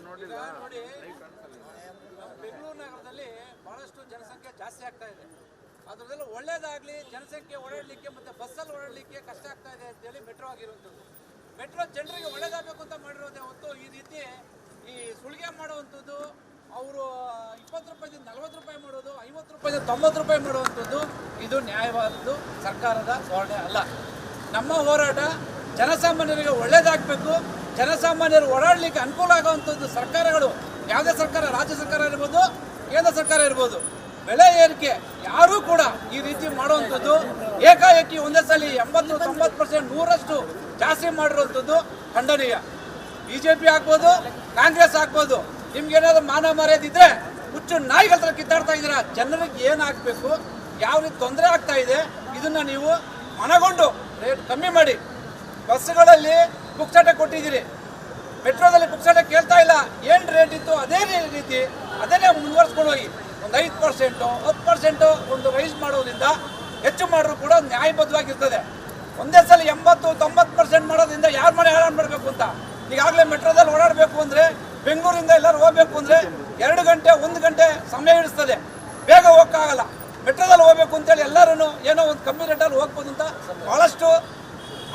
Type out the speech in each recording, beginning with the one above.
ನೋಡಿ, ಬೆಂಗಳೂರು ನಗರದಲ್ಲಿ ಬಹಳಷ್ಟು ಜನಸಂಖ್ಯೆ ಜಾಸ್ತಿ ಆಗ್ತಾ ಇದೆ. ಅದರದೆಲ್ಲ ಒಳ್ಳೇದಾಗಲಿ, ಜನಸಂಖ್ಯೆ ಓಡಾಡಲಿಕ್ಕೆ ಮತ್ತು ಬಸ್ಸಲ್ಲಿ ಓಡಾಡಲಿಕ್ಕೆ ಕಷ್ಟ ಆಗ್ತಾ ಇದೆ ಅಂತೇಳಿ ಮೆಟ್ರೋ ಆಗಿರುವಂಥದ್ದು. ಮೆಟ್ರೋ ಜನರಿಗೆ ಒಳ್ಳೇದಾಗಬೇಕು ಅಂತ ಮಾಡಿರೋದೇ ಹೊತ್ತು ಈ ರೀತಿ ಈ ಸುಲಿಗೆ ಮಾಡುವಂಥದ್ದು, ಅವರು 20 ರೂಪಾಯಿದಿಂದ 40 ರೂಪಾಯಿ ಮಾಡೋದು, 50 ರೂಪಾಯಿದಿಂದ 90 ರೂಪಾಯಿ ಮಾಡುವಂಥದ್ದು ಇದು ನ್ಯಾಯವಾದದ್ದು ಸರ್ಕಾರದ ಧೋರಣೆ ಅಲ್ಲ. ನಮ್ಮ ಹೋರಾಟ ಜನಸಾಮಾನ್ಯರಿಗೆ ಒಳ್ಳೇದಾಗಬೇಕು, ಜನಸಾಮಾನ್ಯರು ಓಡಾಡಲಿಕ್ಕೆ ಅನುಕೂಲ ಆಗುವಂಥದ್ದು ಸರ್ಕಾರಗಳು, ಯಾವುದೇ ಸರ್ಕಾರ, ರಾಜ್ಯ ಸರ್ಕಾರ ಇರ್ಬೋದು, ಕೇಂದ್ರ ಸರ್ಕಾರ ಇರ್ಬೋದು, ಬೆಲೆ ಏರಿಕೆ ಯಾರೂ ಕೂಡ ಈ ರೀತಿ ಮಾಡುವಂಥದ್ದು ಏಕಾಏಕಿ ಒಂದೇ ಸಲ 80-90% 100% ಜಾಸ್ತಿ ಮಾಡಿರುವಂಥದ್ದು ಖಂಡನೀಯ. BJP ಆಗ್ಬೋದು, ಕಾಂಗ್ರೆಸ್ ಆಗ್ಬೋದು, ನಿಮ್ಗೇನಾದ್ರು ಮಾನ ಮರ್ಯಾದಿದ್ರೆ ಹುಚ್ಚು ನಾಯಿಗಳ ಹತ್ರ ಕಿತ್ತಾಡ್ತಾ ಇದ್ದೀರಾ. ಜನರಿಗೆ ಏನಾಗಬೇಕು, ಯಾವ ರೀತಿ ತೊಂದರೆ ಆಗ್ತಾ ಇದೆ, ಇದನ್ನು ನೀವು ಮನಗೊಂಡು ರೇಟ್ ಕಮ್ಮಿ ಮಾಡಿ. ಬಸ್ಸುಗಳಲ್ಲಿ ಪುಕ್ಸಾಟ ಕೊಟ್ಟಿದ್ದೀರಿ, ಮೆಟ್ರೋದಲ್ಲಿ ಪುಕ್ಸಾಟ ಕೇಳ್ತಾ ಇಲ್ಲ. ಏನು ರೇಟ್ ಇತ್ತು ಅದೇ ರೀತಿ ಅದನ್ನೇ ಮುಂದುವರ್ಸ್ಕೊಂಡು ಹೋಗಿ. ಒಂದು 5%, 10% ಒಂದು ರೈಸ್ ಮಾಡೋದ್ರಿಂದ ಹೆಚ್ಚು ಮಾಡಿದ್ರು ಕೂಡ ನ್ಯಾಯಬದ್ಧವಾಗಿರ್ತದೆ. ಒಂದೇ ಸಲ 80-90% ಮಾಡೋದ್ರಿಂದ ಯಾರ ಮನೆ ಹಾಳು ಮಾಡಬೇಕು ಅಂತ. ಈಗಾಗಲೇ ಮೆಟ್ರೋದಲ್ಲಿ ಓಡಾಡಬೇಕು ಅಂದರೆ, ಬೆಂಗಳೂರಿಂದ ಎಲ್ಲರೂ ಹೋಗ್ಬೇಕು ಅಂದರೆ 2 ಗಂಟೆ 1 ಗಂಟೆ ಸಮಯ ಹಿಡಿಸ್ತದೆ, ಬೇಗ ಹೋಗೋಕ್ಕಾಗಲ್ಲ. ಮೆಟ್ರೋದಲ್ಲಿ ಹೋಗ್ಬೇಕು ಅಂತೇಳಿ ಎಲ್ಲರೂ ಏನೋ ಒಂದು ಕಮ್ಮಿ ರೇಟಲ್ಲಿ ಹೋಗ್ಬೋದು ಅಂತ ಭಾಳಷ್ಟು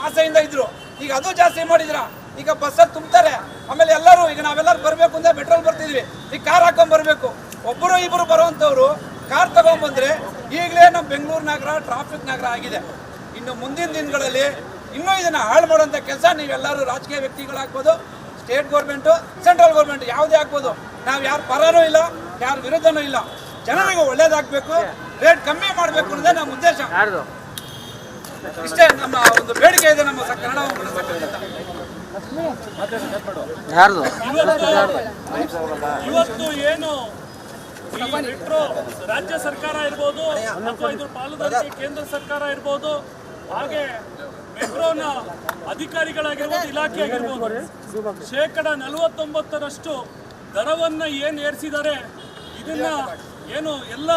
ಆಸೆಯಿಂದ ಇದ್ರು. ಈಗ ಅದು ಜಾಸ್ತಿ ಮಾಡಿದ್ರ. ಈಗ ಬಸ್ಸಲ್ಲಿ ತುಂಬ್ತಾರೆ, ಆಮೇಲೆ ಎಲ್ಲರೂ ಈಗ ನಾವೆಲ್ಲರೂ ಬರಬೇಕು ಅಂದರೆ ಮೆಟ್ರೋಲ್ ಬರ್ತಿದ್ವಿ, ಈಗ ಕಾರ್ ಹಾಕೊಂಡ್ ಬರಬೇಕು. ಒಬ್ಬರು ಇಬ್ಬರು ಬರುವಂಥವ್ರು ಕಾರ್ ತಗೊಂಡ್ಬಂದ್ರೆ ಈಗಲೇ ನಮ್ಮ ಬೆಂಗಳೂರು ನಗರ ಟ್ರಾಫಿಕ್ ನಗರ ಆಗಿದೆ. ಇನ್ನು ಮುಂದಿನ ದಿನಗಳಲ್ಲಿ ಇನ್ನೂ ಇದನ್ನು ಹಾಳು ಮಾಡುವಂಥ ಕೆಲಸ ನೀವೆಲ್ಲರೂ ರಾಜಕೀಯ ವ್ಯಕ್ತಿಗಳಾಗ್ಬೋದು, ಸ್ಟೇಟ್ ಗೌರ್ಮೆಂಟು, ಸೆಂಟ್ರಲ್ ಗೌರ್ಮೆಂಟ್ ಯಾವುದೇ ಆಗ್ಬೋದು. ನಾವು ಯಾರು ಪರನೂ ಇಲ್ಲ, ಯಾರು ವಿರೋಧನೂ ಇಲ್ಲ. ಜನರಿಗೆ ಒಳ್ಳೇದಾಗಬೇಕು, ರೇಟ್ ಕಮ್ಮಿ ಮಾಡಬೇಕು ಅನ್ನೋದೇ ನಮ್ಮ ಉದ್ದೇಶ. ಇಷ್ಟೇ ನಮ್ಮ ಒಂದು ಬೇಡಿಕೆ ಇದೆ ನಮ್ಮ ಕನ್ನಡ ಇವತ್ತು ಏನು ಈ ಮೆಟ್ರೋ ರಾಜ್ಯ ಸರ್ಕಾರ ಇರ್ಬೋದು ಅಥವಾ ಇದ್ರ ಪಾಲುದಾರಿಕೆ ಕೇಂದ್ರ ಸರ್ಕಾರ ಇರ್ಬೋದು, ಹಾಗೆ ಮೆಟ್ರೋನ ಅಧಿಕಾರಿಗಳಾಗಿರ್ಬೋದು, ಇಲಾಖೆ ಆಗಿರ್ಬೋದು, 49% ದರವನ್ನು ಏನು ಏರಿಸಿದ್ದಾರೆ, ಇದನ್ನ ಏನು ಎಲ್ಲ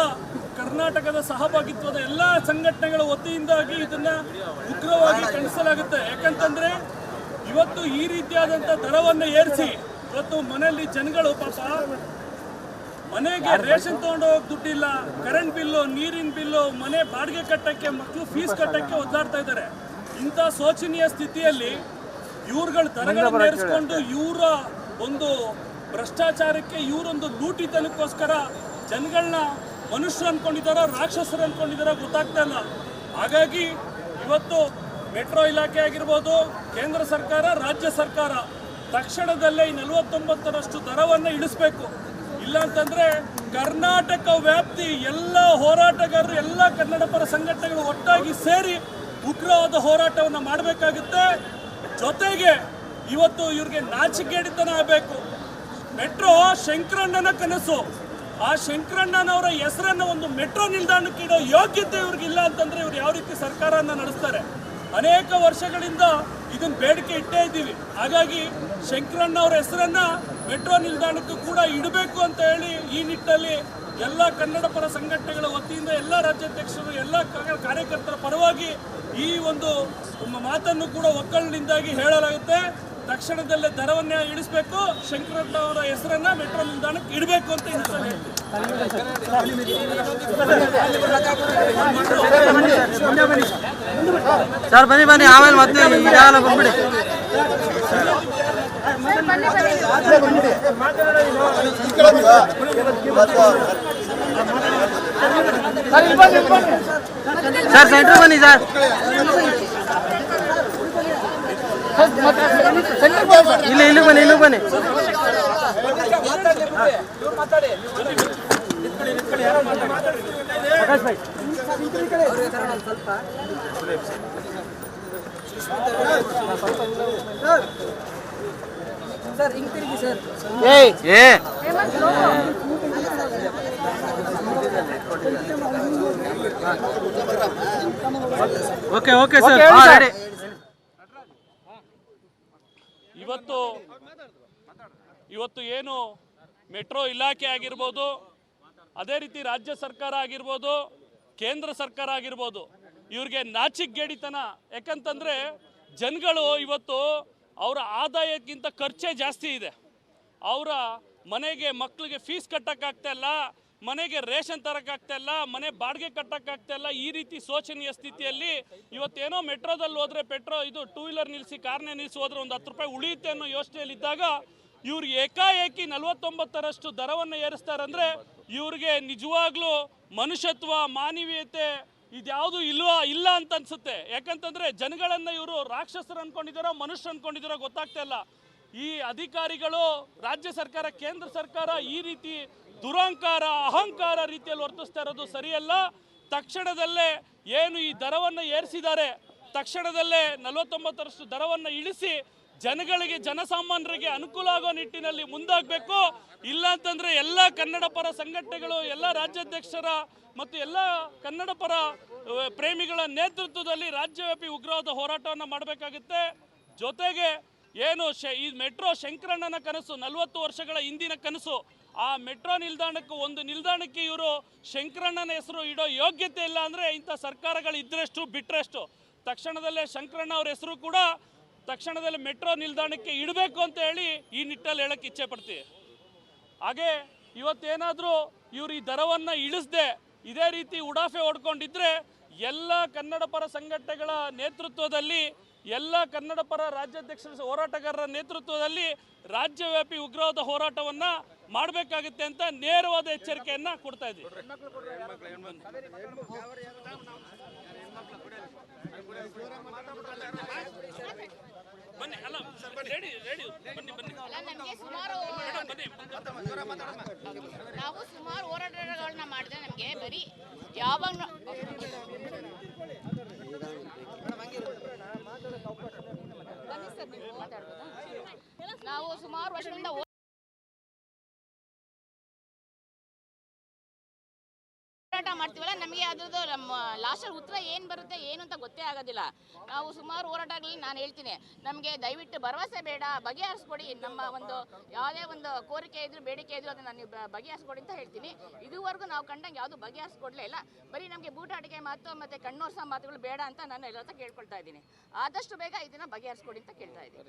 ಕರ್ನಾಟಕದ ಸಹಭಾಗಿತ್ವದ ಎಲ್ಲ ಸಂಘಟನೆಗಳ ವತಿಯಿಂದಾಗಿ ಇದನ್ನ ಉಗ್ರವಾಗಿ ಖಂಡಿಸಲಾಗುತ್ತೆ. ಯಾಕಂತಂದ್ರೆ ಇವತ್ತು ಈ ರೀತಿಯಾದಂಥ ದರವನ್ನು ಏರಿಸಿ ಇವತ್ತು ಮನೆಯಲ್ಲಿ ಜನಗಳು ಪಾಪ ಮನೆಗೆ ರೇಷನ್ ತಗೊಂಡು ಹೋಗಕ್ಕೆ ದುಡ್ಡಿಲ್ಲ, ಕರೆಂಟ್ ಬಿಲ್ಲು, ನೀರಿನ ಬಿಲ್ಲು, ಮನೆ ಬಾಡಿಗೆ ಕಟ್ಟಕ್ಕೆ, ಮಕ್ಕಳು ಫೀಸ್ ಕಟ್ಟಕ್ಕೆ ಒದ್ದಾಡ್ತಾ ಇದ್ದಾರೆ. ಇಂಥ ಶೋಚನೀಯ ಸ್ಥಿತಿಯಲ್ಲಿ ಇವ್ರುಗಳು ದರಗಳನ್ನು ಏರಿಸ್ಕೊಂಡು ಇವರ ಒಂದು ಭ್ರಷ್ಟಾಚಾರಕ್ಕೆ, ಇವರೊಂದು ಲೂಟಿತನಕ್ಕೋಸ್ಕರ ಜನಗಳನ್ನ ಮನುಷ್ಯರು ಅಂದ್ಕೊಂಡಿದ್ದಾರೋ ರಾಕ್ಷಸರು ಅಂದ್ಕೊಂಡಿದ್ದಾರೋ ಗೊತ್ತಾಗ್ತಾ ಇಲ್ಲ. ಹಾಗಾಗಿ ಇವತ್ತು ಮೆಟ್ರೋ ಇಲಾಖೆ ಆಗಿರ್ಬೋದು, ಕೇಂದ್ರ ಸರ್ಕಾರ, ರಾಜ್ಯ ಸರ್ಕಾರ ತಕ್ಷಣದಲ್ಲೇ ಈ 49% ದರವನ್ನು ಇಳಿಸ್ಬೇಕು. ಇಲ್ಲಾಂತಂದ್ರೆ ಕರ್ನಾಟಕ ವ್ಯಾಪ್ತಿ ಎಲ್ಲ ಹೋರಾಟಗಾರರು, ಎಲ್ಲ ಕನ್ನಡ ಪರ ಸಂಘಟನೆಗಳು ಒಟ್ಟಾಗಿ ಸೇರಿ ಉಗ್ರವಾದ ಹೋರಾಟವನ್ನು ಮಾಡಬೇಕಾಗುತ್ತೆ. ಜೊತೆಗೆ ಇವತ್ತು ಇವ್ರಿಗೆ ನಾಚಿಕೆಡಿತನ ಆಗಬೇಕು. ಮೆಟ್ರೋ ಶಂಕರಣ್ಣನ ಕನಸು. ಆ ಶಂಕರಣ್ಣನವರ ಹೆಸರನ್ನು ಒಂದು ಮೆಟ್ರೋ ನಿಲ್ದಾಣಕ್ಕೆ ಇಡೋ ಯೋಗ್ಯತೆ ಇವ್ರಿಗಿಲ್ಲ ಅಂತಂದ್ರೆ ಇವ್ರು ಯಾವ ರೀತಿ ಸರ್ಕಾರನ ನಡೆಸ್ತಾರೆ? ಅನೇಕ ವರ್ಷಗಳಿಂದ ಇದನ್ನ ಬೇಡಿಕೆ ಇಟ್ಟೇ ಇದ್ದೀವಿ. ಹಾಗಾಗಿ ಶಂಕರಣ್ಣ ಅವರ ಹೆಸರನ್ನ ಮೆಟ್ರೋ ನಿಲ್ದಾಣಕ್ಕೂ ಕೂಡ ಇಡಬೇಕು ಅಂತ ಹೇಳಿ ಈ ನಿಟ್ಟಿನಲ್ಲಿ ಎಲ್ಲ ಕನ್ನಡ ಪರ ಸಂಘಟನೆಗಳ ವತಿಯಿಂದ ಎಲ್ಲ ರಾಜ್ಯಾಧ್ಯಕ್ಷರು, ಎಲ್ಲ ಕಾರ್ಯಕರ್ತರ ಪರವಾಗಿ ಈ ಒಂದು ಮಾತನ್ನು ಕೂಡ ಒಕ್ಕಲಿನಿಂದಾಗಿ ಹೇಳಲಾಗುತ್ತೆ. ತಕ್ಷಣದಲ್ಲೇ ದರವನ್ನ ಇಳಿಸಬೇಕು, ಶಂಕರಣ್ಣ ಅವರ ಹೆಸರನ್ನ ಮೆಟ್ರೋ ನಿಲ್ದಾಣಕ್ಕೆ ಇಡಬೇಕು ಅಂತ ಹೇಳ್ತೀನಿ. ಸರ್ ಬನ್ನಿ ಬನ್ನಿ, ಆಮೇಲೆ ಮತ್ತೆ ಈಗಾಗಲೇ ಬಂದ್ಬಿಡಿ. ಸರ್ ಸೆಂಟ್ರ್ ಬನ್ನಿ ಸರ್. ಇಲ್ಲಿ ಬನ್ನಿ, ಇಲ್ಲಿ ಬನ್ನಿ. ಮಾತಾಡಿ ಓಕೆ ಓಕೆ ಸರ್ ರೆಡಿ. ಇವತ್ತು ಏನು ಮೆಟ್ರೋ ಇಲಾಖೆ ಆಗಿರ್ಬೋದು, ಅದೇ ರೀತಿ ರಾಜ್ಯ ಸರ್ಕಾರ ಆಗಿರ್ಬೋದು, ಕೇಂದ್ರ ಸರ್ಕಾರ ಆಗಿರ್ಬೋದು, ಇವ್ರಿಗೆ ನಾಚಿಕೆಗೇಡಿತನ. ಯಾಕಂತಂದರೆ ಜನಗಳು ಇವತ್ತು ಅವರ ಆದಾಯಕ್ಕಿಂತ ಖರ್ಚೇ ಜಾಸ್ತಿ ಇದೆ. ಅವರ ಮನೆಗೆ ಮಕ್ಕಳಿಗೆ ಫೀಸ್ ಕಟ್ಟೋಕ್ಕಾಗ್ತಾ ಇಲ್ಲ, ಮನೆಗೆ ರೇಷನ್ ತರೋಕ್ಕಾಗ್ತಾ ಇಲ್ಲ, ಮನೆ ಬಾಡಿಗೆ ಕಟ್ಟೋಕ್ಕಾಗ್ತಾ ಇಲ್ಲ. ಈ ರೀತಿ ಶೋಚನೀಯ ಸ್ಥಿತಿಯಲ್ಲಿ ಇವತ್ತೇನೋ ಮೆಟ್ರೋದಲ್ಲಿ ಹೋದರೆ ಇದು 2 ವೀಲರ್ ನಿಲ್ಲಿಸಿ ಕಾರ್ನೇ ನಿಲ್ಲಿಸಿ ಹೋದ್ರೆ ಒಂದು 10 ರೂಪಾಯಿ ಉಳಿಯುತ್ತೆ ಅನ್ನೋ ಯೋಚನೆಯಲ್ಲಿದ್ದಾಗ ಇವ್ರು ಏಕಾಏಕಿ 49ರಷ್ಟು ದರವನ್ನು ಏರಿಸ್ತಾರಂದ್ರೆ ಇವ್ರಿಗೆ ನಿಜವಾಗ್ಲೂ ಮನುಷ್ಯತ್ವ, ಮಾನವೀಯತೆ ಇದ್ಯಾವುದು ಇಲ್ಲ ಅಂತ ಅನ್ಸುತ್ತೆ. ಯಾಕಂತಂದ್ರೆ ಜನಗಳನ್ನ ಇವರು ರಾಕ್ಷಸರು ಅನ್ಕೊಂಡಿದಾರೋ ಮನುಷ್ಯರು ಅನ್ಕೊಂಡಿದಾರೋ ಗೊತ್ತಾಗ್ತಾ ಇಲ್ಲ. ಈ ಅಧಿಕಾರಿಗಳು, ರಾಜ್ಯ ಸರ್ಕಾರ, ಕೇಂದ್ರ ಸರ್ಕಾರ ಈ ರೀತಿ ದುರಹಂಕಾರ, ಅಹಂಕಾರ ರೀತಿಯಲ್ಲಿ ವರ್ತಿಸ್ತಾ ಇರೋದು ಸರಿಯಲ್ಲ. ತಕ್ಷಣದಲ್ಲೇ ಏನು ಈ ದರವನ್ನು ಏರಿಸಿದ್ದಾರೆ, ತಕ್ಷಣದಲ್ಲೇ 49ರಷ್ಟು ದರವನ್ನು ಇಳಿಸಿ ಜನಗಳಿಗೆ, ಜನಸಾಮಾನ್ಯರಿಗೆ ಅನುಕೂಲ ಆಗೋ ನಿಟ್ಟಿನಲ್ಲಿ ಮುಂದಾಗಬೇಕು. ಇಲ್ಲ ಅಂತಂದ್ರೆ ಎಲ್ಲ ಕನ್ನಡ ಪರ ಸಂಘಟನೆಗಳು, ಎಲ್ಲ ರಾಜ್ಯಾಧ್ಯಕ್ಷರ ಮತ್ತು ಎಲ್ಲ ಕನ್ನಡ ಪರ ಪ್ರೇಮಿಗಳ ನೇತೃತ್ವದಲ್ಲಿ ರಾಜ್ಯವ್ಯಾಪಿ ಉಗ್ರವಾದ ಹೋರಾಟವನ್ನು ಮಾಡಬೇಕಾಗುತ್ತೆ. ಜೊತೆಗೆ ಏನು ಈ ಮೆಟ್ರೋ ಶಂಕರಣ್ಣನ ಕನಸು, 40 ವರ್ಷಗಳ ಹಿಂದಿನ ಕನಸು, ಆ ಮೆಟ್ರೋ ನಿಲ್ದಾಣಕ್ಕೆ, ಒಂದು ನಿಲ್ದಾಣಕ್ಕೆ ಇವರು ಶಂಕರಣ್ಣನ ಹೆಸರು ಇಡೋ ಯೋಗ್ಯತೆ ಇಲ್ಲ ಅಂದರೆ ಇಂಥ ಸರ್ಕಾರಗಳು ಇದ್ರೆಷ್ಟು ಬಿಟ್ರೆಷ್ಟು. ತಕ್ಷಣದಲ್ಲೇ ಶಂಕರಣ್ಣ ಅವ್ರ ಹೆಸರು ಕೂಡ ತಕ್ಷಣದಲ್ಲಿ ಮೆಟ್ರೋ ನಿಲ್ದಾಣಕ್ಕೆ ಇಡಬೇಕು ಅಂತ ಹೇಳಿ ಈ ನಿಟ್ಟಲ್ಲಿ ಹೇಳಕ್ಕೆ ಇಚ್ಛೆ ಪಡ್ತೀವಿ. ಹಾಗೆ ಇವತ್ತೇನಾದರೂ ಇವರು ಈ ದರವನ್ನು ಇಳಿಸದೆ ಇದೇ ರೀತಿ ಉಡಾಫೆ ಹೊಡ್ಕೊಂಡಿದ್ರೆ ಎಲ್ಲ ಕನ್ನಡ ಪರ ಸಂಘಟನೆಗಳ ನೇತೃತ್ವದಲ್ಲಿ, ಎಲ್ಲ ಕನ್ನಡ ಪರ ರಾಜ್ಯಾಧ್ಯಕ್ಷರ ಹೋರಾಟಗಾರರ ನೇತೃತ್ವದಲ್ಲಿ ರಾಜ್ಯವ್ಯಾಪಿ ಉಗ್ರವಾದ ಹೋರಾಟವನ್ನು ಮಾಡಬೇಕಾಗುತ್ತೆ ಅಂತ ನೇರವಾದ ಎಚ್ಚರಿಕೆಯನ್ನು ಕೊಡ್ತಾ ಇದ್ದೀವಿ. ಬನ್ನಿ, ಅಲ್ಲ ರೆಡಿ ಬನ್ನಿ ಬನ್ನಿ. ನಾವು ಸುಮಾರು ಹೋರಾಟಗಳನ್ನ ಮಾಡಿದ್ರೆ ನಮಗೆ ಬರೀ ಯಾವಾಗ ನಾವು ಸುಮಾರು ವರ್ಷಗಳಿಂದ ಹೋರಾಟ ಮಾಡ್ತೀವಲ್ಲ, ನಮಗೆ ಅದ್ರದ್ದು ನಮ್ಮ ಲಾಸ್ಟಲ್ಲಿ ಉತ್ತರ ಏನು ಬರುತ್ತೆ ಏನು ಅಂತ ಗೊತ್ತೇ ಆಗೋದಿಲ್ಲ. ನಾವು ಸುಮಾರು ಹೋರಾಟಗಳಲ್ಲಿ ನಾನು ಹೇಳ್ತೀನಿ, ನಮಗೆ ದಯವಿಟ್ಟು ಭರವಸೆ ಬೇಡ, ಬಗೆಹರಿಸ್ಕೊಡಿ. ನಮ್ಮ ಒಂದು ಯಾವುದೇ ಒಂದು ಕೋರಿಕೆ ಇದ್ರು, ಬೇಡಿಕೆ ಇದ್ರು ಅದನ್ನು ನೀವು ಬಗೆಹರಿಸ್ಕೊಡಿ ಅಂತ ಹೇಳ್ತೀನಿ. ಇದುವರೆಗೂ ನಾವು ಕಂಡಂಗೆ ಯಾವುದು ಬಗೆಹರಿಸ್ಕೊಡ್ಲೇ ಇಲ್ಲ. ಬರೀ ನಮಗೆ ಬೂಟಾಟಿಕೆ ಮಾತು ಮತ್ತು ಕಣ್ಣೋರ್ಸ ಮಾತುಗಳು ಬೇಡ ಅಂತ ನಾನು ಎಲ್ಲ ಹತ್ರ ಕೇಳ್ಕೊಳ್ತಾ ಇದ್ದೀನಿ. ಆದಷ್ಟು ಬೇಗ ಇದನ್ನು ಬಗೆಹರಿಸ್ಕೊಡಿ ಅಂತ ಕೇಳ್ತಾ ಇದ್ದೀನಿ.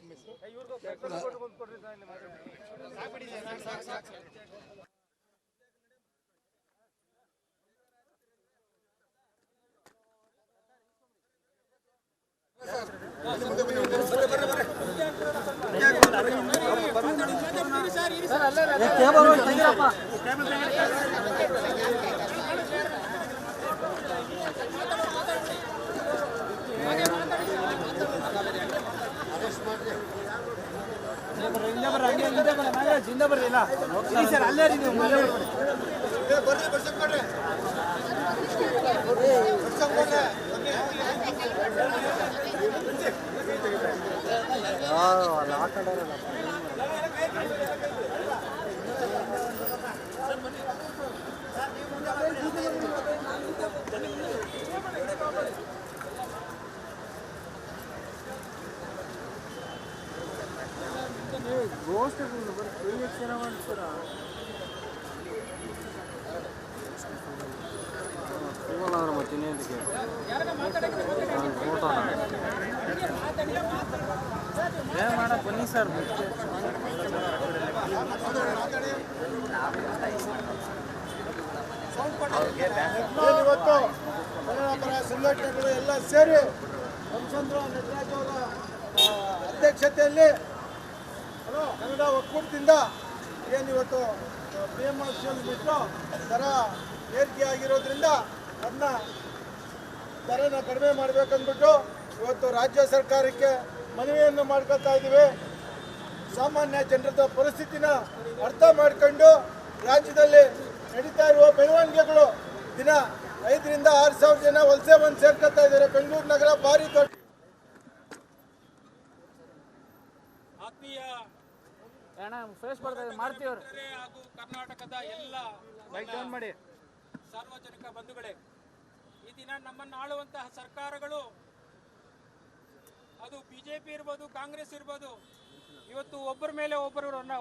ಬನ್ನಿ ಸರ್. ಇವತ್ತು ಕನ್ನಡ ಪರ ಸಂಘಟನೆಗಳು ಎಲ್ಲ ಸೇರಿ ರಾಮಚಂದ್ರ ನಟರಾಜ್ ಅವರ ಅಧ್ಯಕ್ಷತೆಯಲ್ಲಿ ಕನ್ನಡ ಒಕ್ಕೂಟದಿಂದ ಏನಿವತ್ತು PMRCL ಮೆಟ್ರೋ ದರ ಏರಿಕೆ ಆಗಿರೋದ್ರಿಂದ ಅದನ್ನ ದರನ ಕಡಿಮೆ ಮಾಡಬೇಕಂದ್ಬಿಟ್ಟು ಇವತ್ತು ರಾಜ್ಯ ಸರ್ಕಾರಕ್ಕೆ ಮನವಿಯನ್ನು ಮಾಡ್ಕೊತಾ ಇದ್ದೀವಿ. ಸಾಮಾನ್ಯ ಜನರದ ಪರಿಸ್ಥಿತಿನ ಅರ್ಥ ಮಾಡ್ಕೊಂಡು ರಾಜ್ಯದಲ್ಲಿ ನಡೀತಾ ಇರುವ ಬೆಳವಣಿಗೆಗಳು ದಿನ 5,000 to 6,000 ಜನ ವಲಸೆ ಬಂದು ಸೇರ್ಕೊತಾ ಇದ್ದಾರೆ. ಬೆಂಗಳೂರು ನಗರ ಭಾರಿ ದೊಡ್ಡ ಆತ್ಮೀಯ ಮಾಡ್ತೀವ್ರಿ ಹಾಗೂ ಕರ್ನಾಟಕದ ಎಲ್ಲ ಮಾಡಿ ಸಾರ್ವಜನಿಕ ಬಂಧುಗಳೇ, ಈ ದಿನ ನಮ್ಮನ್ನು ಆಳುವಂತಹ ಸರ್ಕಾರಗಳು, ಅದು ಬಿಜೆಪಿ ಇರ್ಬೋದು, ಕಾಂಗ್ರೆಸ್ ಇರ್ಬೋದು, ಇವತ್ತು ಒಬ್ಬರ ಮೇಲೆ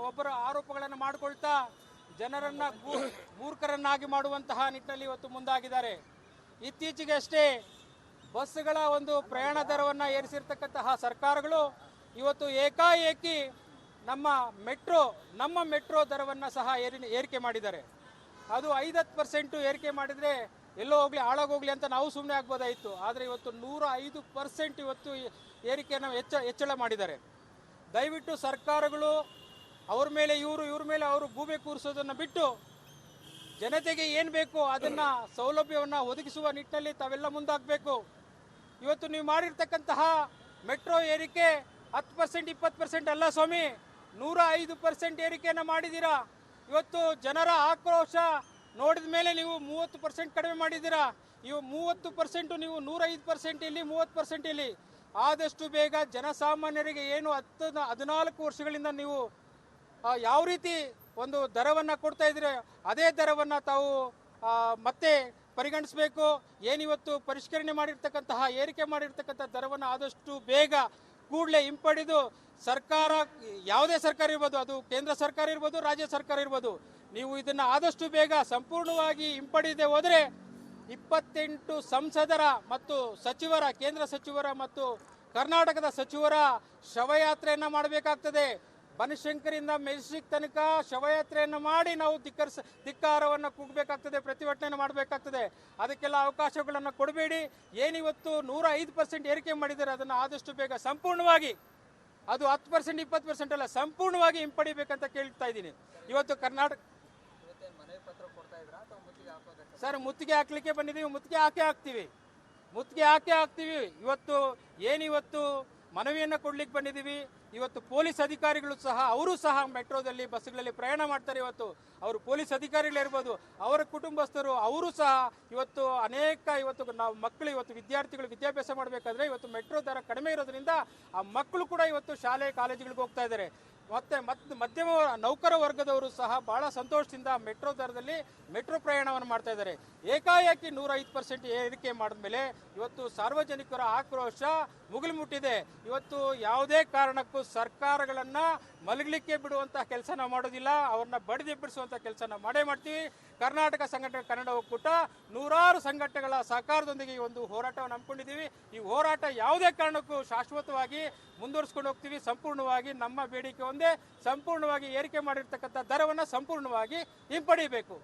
ಒಬ್ಬರ ಆರೋಪಗಳನ್ನು ಮಾಡಿಕೊಳ್ತಾ ಜನರನ್ನ ಮೂರ್ಖರನ್ನಾಗಿ ಮಾಡುವಂತಹ ನಿಟ್ಟಿನಲ್ಲಿ ಇವತ್ತು ಮುಂದಾಗಿದ್ದಾರೆ. ಇತ್ತೀಚೆಗೆ ಅಷ್ಟೇ ಬಸ್ಗಳ ಒಂದು ಪ್ರಯಾಣ ದರವನ್ನು ಏರಿಸಿರ್ತಕ್ಕಂತಹ ಸರ್ಕಾರಗಳು ಇವತ್ತು ಏಕಾಏಕಿ ನಮ್ಮ ಮೆಟ್ರೋ ದರವನ್ನು ಸಹ ಏರಿಕೆ ಮಾಡಿದ್ದಾರೆ. ಅದು 5% ಏರಿಕೆ ಮಾಡಿದರೆ ಎಲ್ಲೋ ಹೋಗ್ಲಿ ಹಾಳಾಗೋಗ್ಲಿ ಅಂತ ನಾವು ಸುಮ್ಮನೆ ಆಗ್ಬೋದಾಯಿತು. ಆದರೆ ಇವತ್ತು 105% ಇವತ್ತು ಏರಿಕೆಯನ್ನು ಹೆಚ್ಚಳ ಮಾಡಿದ್ದಾರೆ. ದಯವಿಟ್ಟು ಸರ್ಕಾರಗಳು ಅವ್ರ ಮೇಲೆ ಇವ್ರ ಮೇಲೆ ಅವರು ಗೂಬೆ ಕೂರಿಸೋದನ್ನು ಬಿಟ್ಟು ಜನತೆಗೆ ಏನು ಬೇಕೋ ಅದನ್ನು ಸೌಲಭ್ಯವನ್ನು ಒದಗಿಸುವ ನಿಟ್ಟಿನಲ್ಲಿ ತಾವೆಲ್ಲ ಮುಂದಾಗಬೇಕು. ಇವತ್ತು ನೀವು ಮಾಡಿರ್ತಕ್ಕಂತಹ ಮೆಟ್ರೋ ಏರಿಕೆ 10% 20% ಅಲ್ಲ ಸ್ವಾಮಿ, 105% ಏರಿಕೆಯನ್ನು ಮಾಡಿದ್ದೀರಾ. ಇವತ್ತು ಜನರ ಆಕ್ರೋಶ ನೋಡಿದ ಮೇಲೆ ನೀವು 30% ಕಡಿಮೆ ಮಾಡಿದ್ದೀರಾ. ಇವು 30% ನೀವು 105% ಇಲ್ಲಿ 30% ಇಲ್ಲಿ. ಆದಷ್ಟು ಬೇಗ ಜನಸಾಮಾನ್ಯರಿಗೆ ಏನು 14 ವರ್ಷಗಳಿಂದ ನೀವು ಯಾವ ರೀತಿ ಒಂದು ದರವನ್ನು ಕೊಡ್ತಾ ಇದ್ರೆ ಅದೇ ದರವನ್ನು ತಾವು ಮತ್ತೆ ಪರಿಗಣಿಸಬೇಕು. ಏನಿವತ್ತು ಪರಿಷ್ಕರಣೆ ಮಾಡಿರ್ತಕ್ಕಂತಹ ಏರಿಕೆ ಮಾಡಿರ್ತಕ್ಕಂಥ ದರವನ್ನು ಆದಷ್ಟು ಬೇಗ ಕೂಡಲೇ ಹಿಂಪಡೆದು ಸರ್ಕಾರ, ಯಾವುದೇ ಸರ್ಕಾರ ಇರ್ಬೋದು, ಅದು ಕೇಂದ್ರ ಸರ್ಕಾರ ಇರ್ಬೋದು, ರಾಜ್ಯ ಸರ್ಕಾರ ಇರ್ಬೋದು, ನೀವು ಇದನ್ನು ಆದಷ್ಟು ಬೇಗ ಸಂಪೂರ್ಣವಾಗಿ ಹಿಂಪಡೆಯದೆ ಹೋದರೆ 28 ಸಂಸದರ ಮತ್ತು ಸಚಿವರ, ಕೇಂದ್ರ ಸಚಿವರ ಮತ್ತು ಕರ್ನಾಟಕದ ಸಚಿವರ ಶವಯಾತ್ರೆಯನ್ನು ಮಾಡಬೇಕಾಗ್ತದೆ. ಬನಶಂಕರಿಂದ ಮೆಜೆಸ್ಟಿಕ್ ತನಕ ಶವಯಾತ್ರೆಯನ್ನು ಮಾಡಿ ನಾವು ಧಿಕ್ಕಾರವನ್ನು ಕೂಗಬೇಕಾಗ್ತದೆ, ಪ್ರತಿಭಟನೆಯನ್ನು ಮಾಡಬೇಕಾಗ್ತದೆ. ಅದಕ್ಕೆಲ್ಲ ಅವಕಾಶಗಳನ್ನು ಕೊಡಬೇಡಿ. ಏನಿವತ್ತು 105% ಏರಿಕೆ ಮಾಡಿದ್ದಾರೆ ಅದನ್ನು ಆದಷ್ಟು ಬೇಗ ಸಂಪೂರ್ಣವಾಗಿ, ಅದು 10% 20% ಅಲ್ಲ, ಸಂಪೂರ್ಣವಾಗಿ ಹಿಂಪಡಿಬೇಕಂತ ಕೇಳ್ತಾ ಇದ್ದೀನಿ. ಇವತ್ತು ಕರ್ನಾಟಕ ಸರ್ ಮುತ್ತಿಗೆ ಹಾಕ್ಲಿಕ್ಕೆ ಬಂದಿದ್ದೀವಿ, ಮುತ್ತಿಗೆ ಹಾಕೇ ಹಾಕ್ತೀವಿ. ಇವತ್ತು ಮನವಿಯನ್ನು ಕೊಡ್ಲಿಕ್ಕೆ ಬಂದಿದ್ದೀವಿ. ಇವತ್ತು ಪೊಲೀಸ್ ಅಧಿಕಾರಿಗಳು ಸಹ, ಅವರು ಸಹ ಮೆಟ್ರೋದಲ್ಲಿ ಬಸ್ಗಳಲ್ಲಿ ಪ್ರಯಾಣ ಮಾಡ್ತಾರೆ. ಇವತ್ತು ಅವರು ಪೊಲೀಸ್ ಅಧಿಕಾರಿಗಳಿರ್ಬೋದು, ಅವರ ಕುಟುಂಬಸ್ಥರು, ಅವರು ಸಹ ಇವತ್ತು ನಾವು ಮಕ್ಕಳು, ಇವತ್ತು ವಿದ್ಯಾರ್ಥಿಗಳು ವಿದ್ಯಾಭ್ಯಾಸ ಮಾಡಬೇಕಾದ್ರೆ ಇವತ್ತು ಮೆಟ್ರೋ ದರ ಕಡಿಮೆ ಇರೋದ್ರಿಂದ ಆ ಮಕ್ಕಳು ಕೂಡ ಇವತ್ತು ಶಾಲೆ ಕಾಲೇಜುಗಳಿಗೆ ಹೋಗ್ತಾ ಇದ್ದಾರೆ. ಮತ್ತೆ ಮಧ್ಯಮ ನೌಕರ ವರ್ಗದವರು ಸಹ ಬಹಳ ಸಂತೋಷದಿಂದ ಮೆಟ್ರೋ ದರದಲ್ಲಿ ಮೆಟ್ರೋ ಪ್ರಯಾಣವನ್ನು ಮಾಡ್ತಾ ಇದ್ದಾರೆ. ಏಕಾಏಕಿ 105% ಏರಿಕೆ ಮಾಡಿದ್ಮೇಲೆ ಇವತ್ತು ಸಾರ್ವಜನಿಕರ ಆಕ್ರೋಶ ಮುಗಿಲು ಮುಟ್ಟಿದೆ. ಇವತ್ತು ಯಾವುದೇ ಕಾರಣಕ್ಕೂ ಸರ್ಕಾರಗಳನ್ನು ಮಲಗಲಿಕ್ಕೆ ಬಿಡುವಂತಹ ಕೆಲಸ ನಾವು ಮಾಡೋದಿಲ್ಲ, ಅವ್ರನ್ನ ಬಡಿದೆಬ್ಬಿಡಿಸುವಂಥ ಕೆಲಸ ನಾವು ಮಾಡೇ ಮಾಡ್ತೀವಿ. ಕರ್ನಾಟಕ ಸಂಘಟನೆ ಕನ್ನಡ ಒಕ್ಕೂಟ 100 ಸಂಘಟನೆಗಳ ಸಹಕಾರದೊಂದಿಗೆ ಈ ಒಂದು ಹೋರಾಟವನ್ನು ಹಮ್ಮಿಕೊಂಡಿದ್ದೀವಿ. ಈ ಹೋರಾಟ ಯಾವುದೇ ಕಾರಣಕ್ಕೂ ಶಾಶ್ವತವಾಗಿ ಮುಂದುವರಿಸ್ಕೊಂಡು ಹೋಗ್ತೀವಿ. ಸಂಪೂರ್ಣವಾಗಿ ನಮ್ಮ ಬೇಡಿಕೆ ಒಂದೇ, ಸಂಪೂರ್ಣವಾಗಿ ಏರಿಕೆ ಮಾಡಿರ್ತಕ್ಕಂಥ ದರವನ್ನು ಸಂಪೂರ್ಣವಾಗಿ ಹಿಂಪಡಿಬೇಕು.